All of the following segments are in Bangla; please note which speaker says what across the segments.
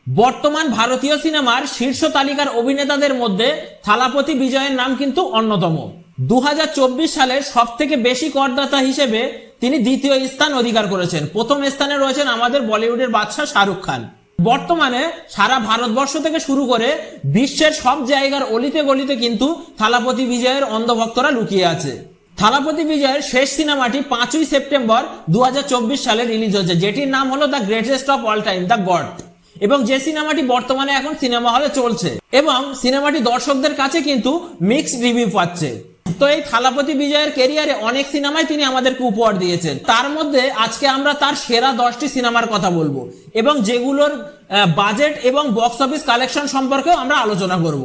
Speaker 1: বর্তমান ভারতীয় সিনেমার শীর্ষ তালিকার অভিনেতাদের মধ্যে থালাপতি বিজয়ের নাম কিন্তু অন্যতম। 2024 সালের সব থেকে বেশি করদাতা হিসেবে তিনি দ্বিতীয় স্থান অধিকার করেছেন। প্রথম স্থানে রয়েছেন আমাদের বলিউডের বাদশা শাহরুখ খান। বর্তমানে সারা ভারতবর্ষ থেকে শুরু করে বিশ্বের সব জায়গার অলিতে গলিতে কিন্তু থালাপতি বিজয়ের অন্ধভক্তরা লুকিয়ে আছে। থালাপতি বিজয়ের শেষ সিনেমাটি 5ই সেপ্টেম্বর 2024 সালে রিলিজ হয়েছে, যেটির নাম হলো the greatest of all time, the god, এবং যে সিনেমাটি বর্তমানে এখন সিনেমা হলে চলছে এবং সিনেমাটি দর্শকদের কাছে কিন্তু মিক্সড রিভিউ পাচ্ছে। তো এই থালাপতি বিজয়ের ক্যারিয়ারে অনেক সিনেমায় তিনি আমাদেরকে উপহার দিয়েছেন, তার মধ্যে আজকে আমরা তার সেরা 10টি সিনেমার কথা বলবো এবং যেগুলোর বাজেট এবং বক্স অফিস কালেকশন সম্পর্কেও আমরা আলোচনা করব।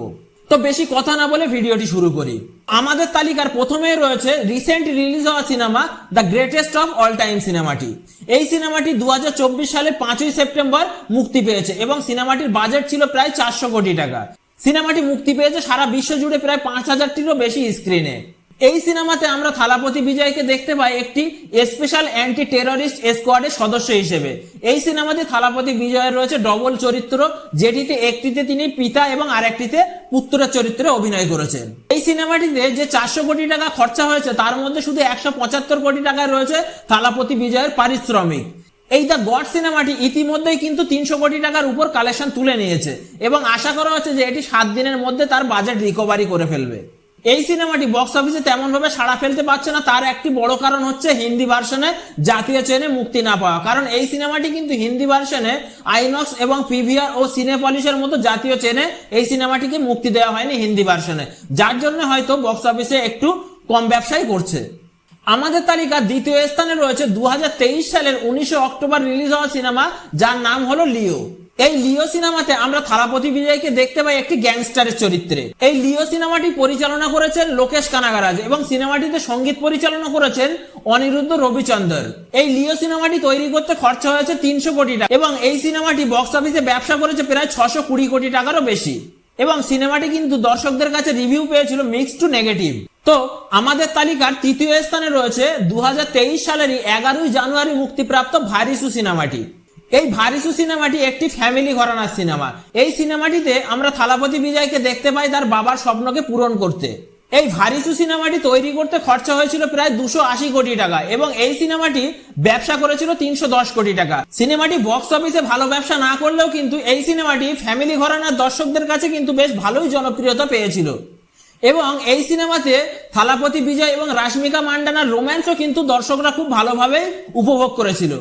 Speaker 1: তো বেশি কথা না বলে ভিডিওটি শুরু করি। আমাদের তালিকার প্রথমে রয়েছে রিসেন্ট রিলিজ হওয়া cinema the greatest of all time সিনেমাটি। এই সিনেমাটি 2024 সালে 5ই সেপ্টেম্বর মুক্তি পেয়েছে এবং সিনেমাটির বাজেট ছিল প্রায় 400 কোটি টাকা। সিনেমাটি মুক্তি পেয়েছে সারা বিশ্ব জুড়ে প্রায় 5000টিরও বেশি স্ক্রিনে। এই সিনেমাতে আমরা থালাপতি বিজয়কে দেখতে পাই একটি স্পেশাল অ্যান্টি টেররিস্ট স্কোয়াডের সদস্য হিসেবে। এই সিনেমাতে থালাপতি বিজয়ের রয়েছে ডবল চরিত্র, যেটিতে একটিতে তিনি পিতা এবং আরেকটিতে পুত্রের চরিত্রে অভিনয় করেছেন। এই সিনেমাটিতে যে 400 কোটি টাকা খরচা হয়েছে তার মধ্যে শুধু 175 কোটি টাকায় রয়েছে থালাপতি বিজয়ের পারিশ্রমিক। এই দ্য গড সিনেমাটি ইতিমধ্যেই কিন্তু 300 কোটি টাকার উপর কালেকশন তুলে নিয়েছে এবং আশা করা হচ্ছে যে এটি 7 দিনের মধ্যে তার বাজেট রিকভারি করে ফেলবে। এই সিনেমাটি বক্স অফিসে তেমন ভাবে সাড়া ফেলতে পারছে না, তার একটি বড় কারণ হচ্ছে হিন্দি ভার্সনে জাতীয় চেনে মুক্তি না পাওয়া। কারণ এই সিনেমাটি কিন্তু হিন্দি ভার্সনে আইনক্স এবং পিভিআর ও সিনেপলিসের মতো জাতীয় চেনে এই সিনেমাটিকে মুক্তি দেওয়া হয়নি হিন্দি ভার্সনে, যার জন্য হয়তো বক্স অফিসে একটু কম ব্যবসাই করছে। আমাদের তালিকার দ্বিতীয় স্থানে রয়েছে 2023 সালের 19 অক্টোবর রিলিজ হওয়া সিনেমা, যার নাম হলো লিও। এই লিও সিনেমাতে আমরা থালাপতি বিজয়কে দেখতে পাই একটি গ্যাংস্টারের চরিত্রে। এই লিও সিনেমাটি পরিচালনা করেছেন লোকেশ কানাগরাজ এবং সিনেমাটিতে সঙ্গীত পরিচালনা করেছেন অনিরুদ্ধ রবিচন্দর। এই লিও সিনেমাটি তৈরি করতে খরচা হয়েছে 300 কোটি টাকা এবং এই সিনেমাটি বক্স অফিসে ব্যবসা করেছে প্রায় 620 কোটি টাকারও বেশি এবং সিনেমাটি কিন্তু দর্শকদের কাছে রিভিউ পেয়েছিল মিক্সড টু নেগেটিভ। তো আমাদের তালিকার তৃতীয় স্থানে রয়েছে 2023 সালেরই 11ই জানুয়ারি মুক্তিপ্রাপ্ত ভারিসু সিনেমাটি। এই ভারিসু সিনেমাটি একটি ফ্যামিলি ঘরানার সিনেমা। এই সিনেমাটিতে আমরা থালাপতি বিজয়কে দেখতে পাই তার বাবার স্বপ্নকে পূরণ করতে। এই ভারিসু সিনেমাটি তৈরি করতে খরচা হয়েছিল প্রায় 280 কোটি টাকা এবং এই সিনেমাটি ব্যবসা করেছিল 310 কোটি টাকা। সিনেমাটি বক্স অফিসে ভালো ব্যবসা না করলেও কিন্তু এই সিনেমাটি ফ্যামিলি ঘরানার দর্শকদের কাছে কিন্তু বেশ ভালোই জনপ্রিয়তা পেয়েছিল এবং এই সিনেমাতে থালাপতি বিজয় এবং রাশমিকা মান্ডানার রোম্যান্সও কিন্তু দর্শকরা খুব ভালোভাবে উপভোগ করেছিল।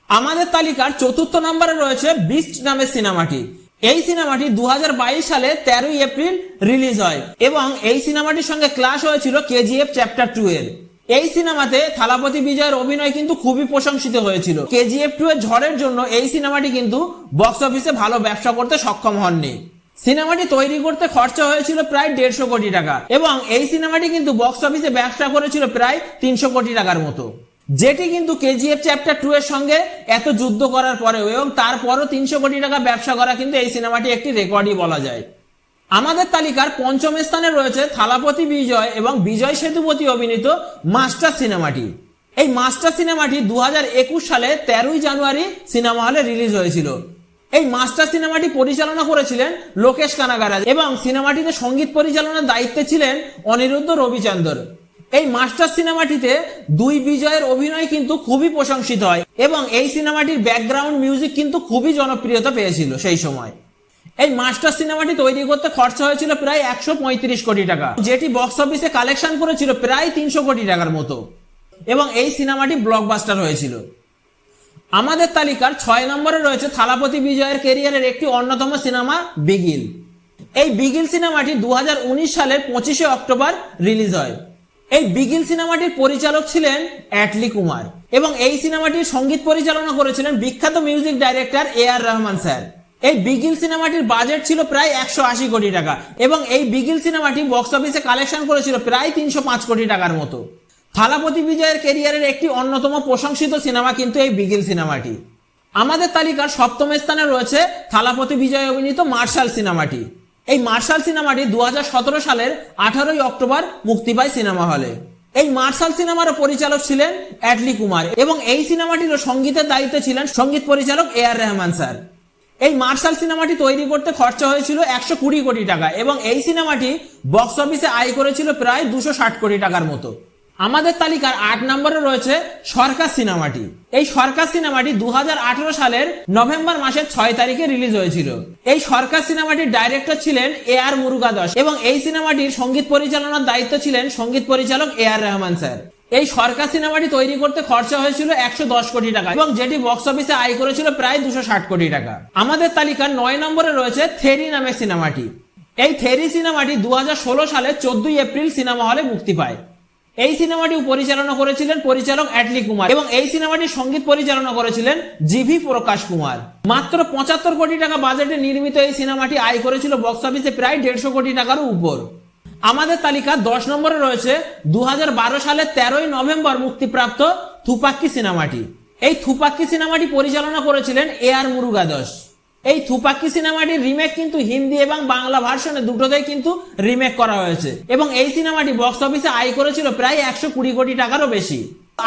Speaker 1: আমাদের তালিকার চতুর্থ নম্বরে রয়েছে বিস্ট নামের সিনেমাটি। এই সিনেমাটি 2022 সালে 13ই এপ্রিল রিলিজ হয় এবং এই সিনেমাটির সঙ্গে ক্লাশ হয়েছিল কেজিএফ চ্যাপ্টার 2 এর। এই সিনেমাতে থালাপতি বিজয়ের অভিনয় কিন্তু খুবই প্রশংসিত হয়েছিল। কেজিএফ 2 এর ঝড়ের জন্য এই সিনেমাটি কিন্তু বক্স অফিসে ভালো ব্যবসা করতে সক্ষম হননি। সিনেমাটি তৈরি করতে খরচা হয়েছিল প্রায় 150 কোটি টাকা এবং এই সিনেমাটি কিন্তু বক্স অফিসে ব্যবসা করেছিল প্রায় 300 কোটি টাকার মতো, যেটি কিন্তু কেজিএফ চ্যাপ্টার 2 এর সঙ্গে এত যুদ্ধ করার পরেও এবং তারপরও 300 কোটি টাকা ব্যবসা করা কিন্তু এই সিনেমাটি একটি রেকর্ডই বলা যায়। আমাদের তালিকার পঞ্চম স্থানে রয়েছে থালাপতি বিজয় এবং বিজয় সেতুপতি অভিনীত মাস্টার সিনেমাটি। এই মাস্টার সিনেমাটি 2021 সালে 13ই জানুয়ারি সিনেমা হলে রিলিজ হয়েছিল। এই মাস্টার সিনেমাটি পরিচালনা করেছিলেন লোকেশ কানাগরাজ এবং সিনেমাটিতে সঙ্গীত পরিচালনার দায়িত্বে ছিলেন অনিরুদ্ধ রবিচন্দর। এই মাস্টার সিনেমাটিতে দুই বিজয়ের অভিনয় কিন্তু খুবই প্রশংসিত হয় এবং এই সিনেমাটির ব্যাকগ্রাউন্ড মিউজিক কিন্তু খুবই জনপ্রিয়তা পেয়েছিল সেই সময়। এই মাস্টার সিনেমাটি তৈরি করতে খরচা হয়েছিল প্রায় 135 কোটি টাকা, যেটি বক্স অফিসে কালেকশন করেছিল প্রায় 300 কোটি টাকার মতো এবং এই সিনেমাটি ব্লকবাস্টার হয়েছিল। আমাদের তালিকার 6 নম্বরে রয়েছে থালাপতি বিজয়ের ক্যারিয়ারের একটি অন্যতম সিনেমা বিগিল। এই বিগিল সিনেমাটি 2019 সালের 25শে অক্টোবর রিলিজ হয়। এই বিগিল সিনেমাটির পরিচালক ছিলেন অ্যাটলি কুমার এবং এই সিনেমাটির সঙ্গীত পরিচালনা করেছিলেন বিখ্যাত music director AR Rahman sir. এই বিগিল সিনেমাটির বাজেট ছিল প্রায় 180 কোটি টাকা এবং এই বিগিল সিনেমাটি বক্স অফিসে কালেকশন করেছিল প্রায় 305 কোটি টাকার মতো। থালাপতি বিজয়ের ক্যারিয়ারের একটি অন্যতম প্রশংসিত সিনেমা কিন্তু এই বিগিল সিনেমাটি। আমাদের তালিকার সপ্তম স্থানে রয়েছে থালাপতি বিজয় অভিনীত মার্শাল সিনেমাটি। এই মার্শাল সিনেমাটি 2017 সালের 18ই অক্টোবর মুক্তি পায় সিনেমা হলে। এই মার্শাল সিনেমার পরিচালক ছিলেন অ্যাটলি কুমার এবং এই সিনেমাটির সঙ্গীতের দায়িত্বে ছিলেন সঙ্গীত পরিচালক এআর রহমান স্যার। এই মার্শাল সিনেমাটি তৈরি করতে খরচা হয়েছিল 120 কোটি টাকা এবং এই সিনেমাটি বক্স অফিসে আয় করেছিল প্রায় 260 কোটি টাকার মতো। আমাদের তালিকার 8 নম্বরে রয়েছে সরকার সিনেমাটি। এই সরকার সিনেমাটি 2018 সালের নভেম্বর মাসের 6 তারিখে রিলিজ হয়েছিল। এই সরকার সিনেমাটির ডাইরেক্টর ছিলেন A.R. মুরুগাদাস এবং এই সিনেমাটির সঙ্গীত পরিচালনার দায়িত্ব ছিলেন সঙ্গীত পরিচালক A.R. রহমান স্যার। এই সরকার সিনেমাটি তৈরি করতে খরচা হয়েছিল 110 কোটি টাকা এবং যেটি বক্স অফিসে আয় করেছিল প্রায় 260 কোটি টাকা। আমাদের তালিকার 9 নম্বরে রয়েছে থেরি নামে সিনেমাটি। এই থেরি সিনেমাটি 2016 সালে 14 এপ্রিল সিনেমা হলে মুক্তি পায়। এই সিনেমাটি পরিচালনা করেছিলেন পরিচালক অ্যাটলি কুমার এবং এই সিনেমাটির সঙ্গীত পরিচালনা করেছিলেন জি.ভি. প্রকাশ কুমার। মাত্র 75 কোটি টাকা বাজেটে নির্মিত এই সিনেমাটি আয় করেছিল বক্স অফিসে প্রায় 150 কোটি টাকারও উপর। আমাদের তালিকা 10 নম্বরে রয়েছে 2012 সালের 13 নভেম্বর মুক্তিপ্রাপ্ত থুপাক্কি সিনেমাটি। এই থুপাক্কি সিনেমাটি পরিচালনা করেছিলেন A.R. মুরুগাদাস। এই থুপাক্কি সিনেমাটির রিমেক কিন্তু হিন্দি এবং বাংলা ভার্সনে দুটোতেই কিন্তু রিমেক করা হয়েছে এবং এই সিনেমাটি বক্স অফিসে আয় করেছিল প্রায় 120 কোটি টাকারও বেশি।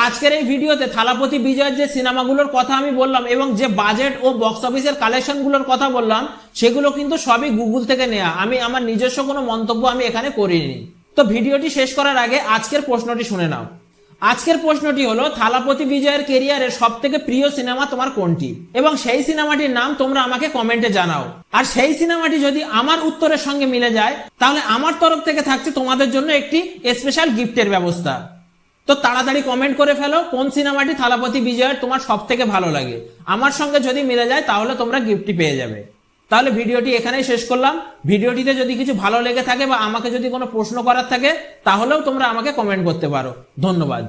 Speaker 1: আজকের এই ভিডিওতে থালাপতি বিজয়ের যে সিনেমাগুলোর কথা আমি বললাম এবং যে বাজেট ও বক্স অফিসের কালেকশনগুলোর কথা বললাম সেগুলো কিন্তু সবই গুগল থেকে নেওয়া, আমি আমার নিজস্ব কোনো মন্তব্য আমি এখানে করিনি। তো ভিডিওটি শেষ করার আগে আজকের প্রশ্নটি শুনে নাও। আজকের প্রশ্নটি হলো থালাপতি বিজয়ের কেরিয়ারের সব থেকে প্রিয় সিনেমা তোমার কোনটি এবং সেই সিনেমাটির নাম তোমরা আমাকে কমেন্টে জানাও। আর সেই সিনেমাটি যদি আমার উত্তরের সঙ্গে মিলে যায় তাহলে আমার তরফ থেকে থাকছে তোমাদের জন্য একটি স্পেশাল গিফটের ব্যবস্থা। তো তাড়াতাড়ি কমেন্ট করে ফেলো কোন সিনেমাটি থালাপতি বিজয়ের তোমার সব থেকে ভালো লাগে। আমার সঙ্গে যদি মিলে যায় তাহলে তোমরা গিফটটি পেয়ে যাবে। তাহলে ভিডিওটি এখানেই শেষ করলাম। ভিডিওটিতে যদি কিছু ভালো লেগে থাকে বা আমাকে যদি কোনো প্রশ্ন করার থাকে তাহলেও তোমরা আমাকে কমেন্ট করতে পারো। ধন্যবাদ।